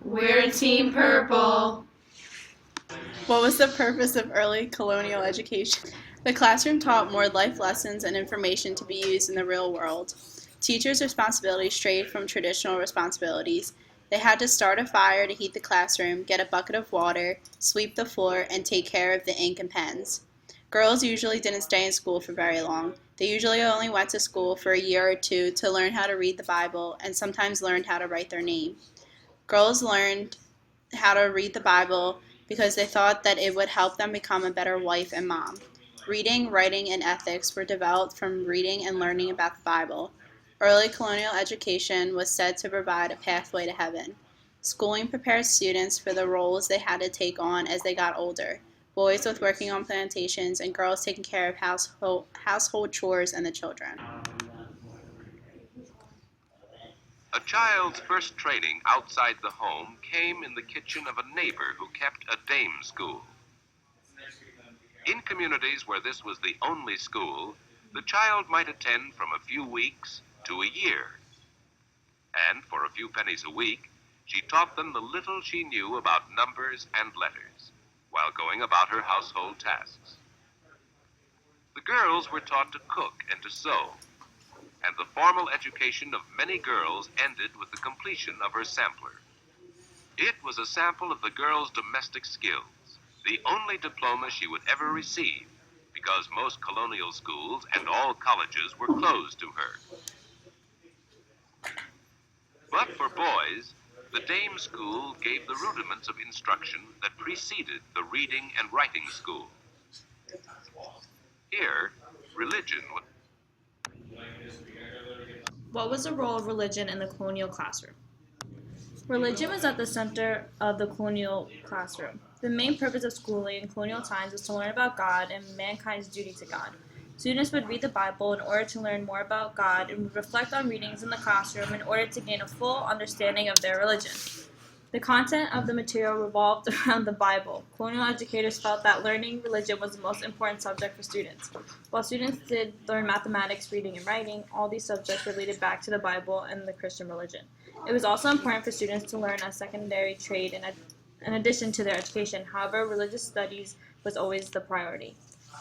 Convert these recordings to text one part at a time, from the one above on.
We're Team Purple. What was the purpose of early colonial education? The classroom taught more life lessons and information to be used in the real world. Teachers' responsibilities strayed from traditional responsibilities. They had to start a fire to heat the classroom, get a bucket of water, sweep the floor, and take care of the ink and pens. Girls usually didn't stay in school for very long. They usually only went to school for a year or two to learn how to read the Bible and sometimes learned how to write their name. Girls learned how to read the Bible because they thought that it would help them become a better wife and mom. Reading, writing, and ethics were developed from reading and learning about the Bible. Early colonial education was said to provide a pathway to heaven. Schooling prepared students for the roles they had to take on as they got older, boys with working on plantations and girls taking care of household chores and the children. A child's first training outside the home came in the kitchen of a neighbor who kept a dame school. In communities where this was the only school, the child might attend from a few weeks to a year. And for a few pennies a week, she taught them the little she knew about numbers and letters, while going about her household tasks. The girls were taught to cook and to sew, and the formal education of many girls ended with the completion of her sampler. It was a sample of the girl's domestic skills, the only diploma she would ever receive, because most colonial schools and all colleges were closed to her. But for boys, the dame school gave the rudiments of instruction that preceded the reading and writing school. Here, religion was... What was the role of religion in the colonial classroom? Religion was at the center of the colonial classroom. The main purpose of schooling in colonial times was to learn about God and mankind's duty to God. Students would read the Bible in order to learn more about God and would reflect on readings in the classroom in order to gain a full understanding of their religion. The content of the material revolved around the Bible. Colonial educators felt that learning religion was the most important subject for students. While students did learn mathematics, reading, and writing, all these subjects related back to the Bible and the Christian religion. It was also important for students to learn a secondary trade in addition to their education. However, religious studies was always the priority.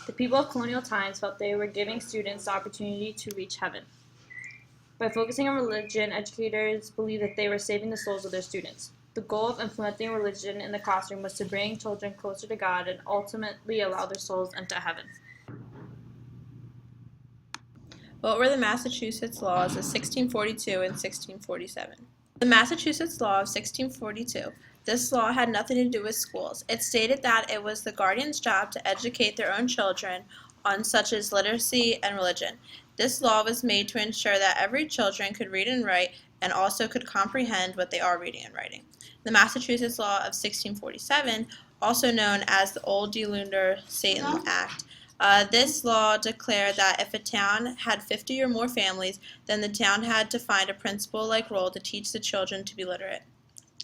The people of colonial times felt they were giving students the opportunity to reach heaven. By focusing on religion, educators believed that they were saving the souls of their students. The goal of implementing religion in the classroom was to bring children closer to God and ultimately allow their souls into heaven. What were the Massachusetts laws of 1642 and 1647? The Massachusetts Law of 1642. This law had nothing to do with schools. It stated that it was the guardian's job to educate their own children on such as literacy and religion. This law was made to ensure that every children could read and write and also could comprehend what they are reading and writing. The Massachusetts Law of 1647, also known as the Old De Lunder Satan Act, this law declared that if a town had 50 or more families, then the town had to find a principal-like role to teach the children to be literate.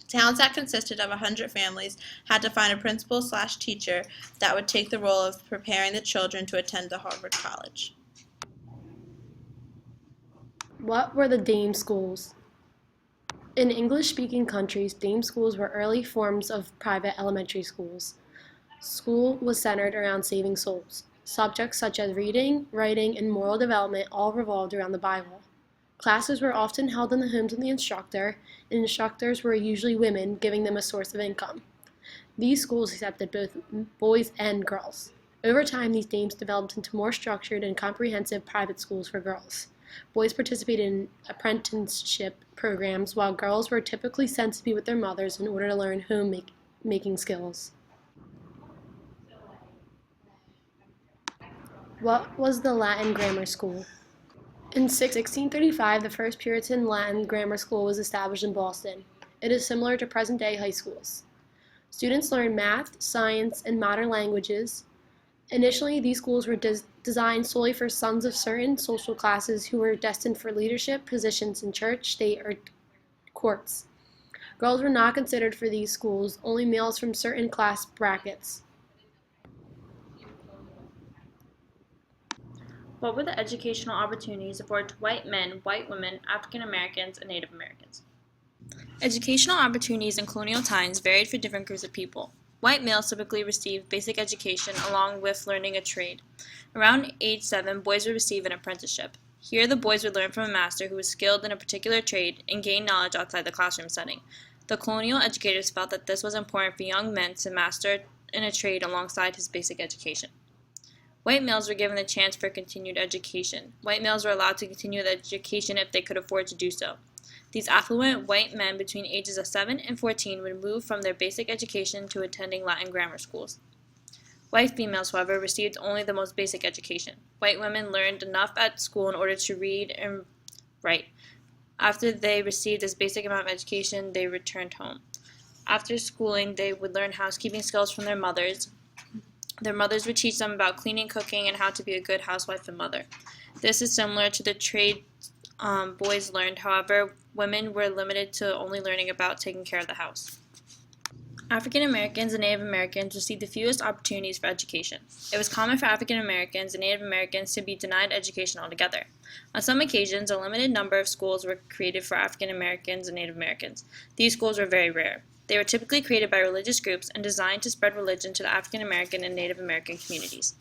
Towns that consisted of 100 families had to find a principal/teacher that would take the role of preparing the children to attend the Harvard College. What were the dame schools? In English-speaking countries, dame schools were early forms of private elementary schools. School was centered around saving souls. Subjects such as reading, writing, and moral development all revolved around the Bible. Classes were often held in the homes of the instructor, and instructors were usually women, giving them a source of income. These schools accepted both boys and girls. Over time, these dames developed into more structured and comprehensive private schools for girls. Boys participated in apprenticeship programs, while girls were typically sent to be with their mothers in order to learn homemaking skills. What was the Latin grammar school? In 1635, the first Puritan Latin grammar school was established in Boston. It is similar to present-day high schools. Students learned math, science, and modern languages. Initially, these schools were designed solely for sons of certain social classes who were destined for leadership positions in church, state, or courts. Girls were not considered for these schools, only males from certain class brackets. What were the educational opportunities afforded to white men, white women, African Americans, and Native Americans? Educational opportunities in colonial times varied for different groups of people. White males typically received basic education along with learning a trade. Around age 7, boys would receive an apprenticeship. Here, the boys would learn from a master who was skilled in a particular trade and gain knowledge outside the classroom setting. The colonial educators felt that this was important for young men to master in a trade alongside his basic education. White males were given the chance for continued education. White males were allowed to continue the education if they could afford to do so. These affluent white men between ages of 7 and 14 would move from their basic education to attending Latin grammar schools. White females, however, received only the most basic education. White women learned enough at school in order to read and write. After they received this basic amount of education, they returned home. After schooling, they would learn housekeeping skills from their mothers. Their mothers would teach them about cleaning, cooking, and how to be a good housewife and mother. This is similar to the trade boys learned. However, women were limited to only learning about taking care of the house. African Americans and Native Americans received the fewest opportunities for education. It was common for African Americans and Native Americans to be denied education altogether. On some occasions, a limited number of schools were created for African Americans and Native Americans. These schools were very rare. They were typically created by religious groups and designed to spread religion to the African American and Native American communities.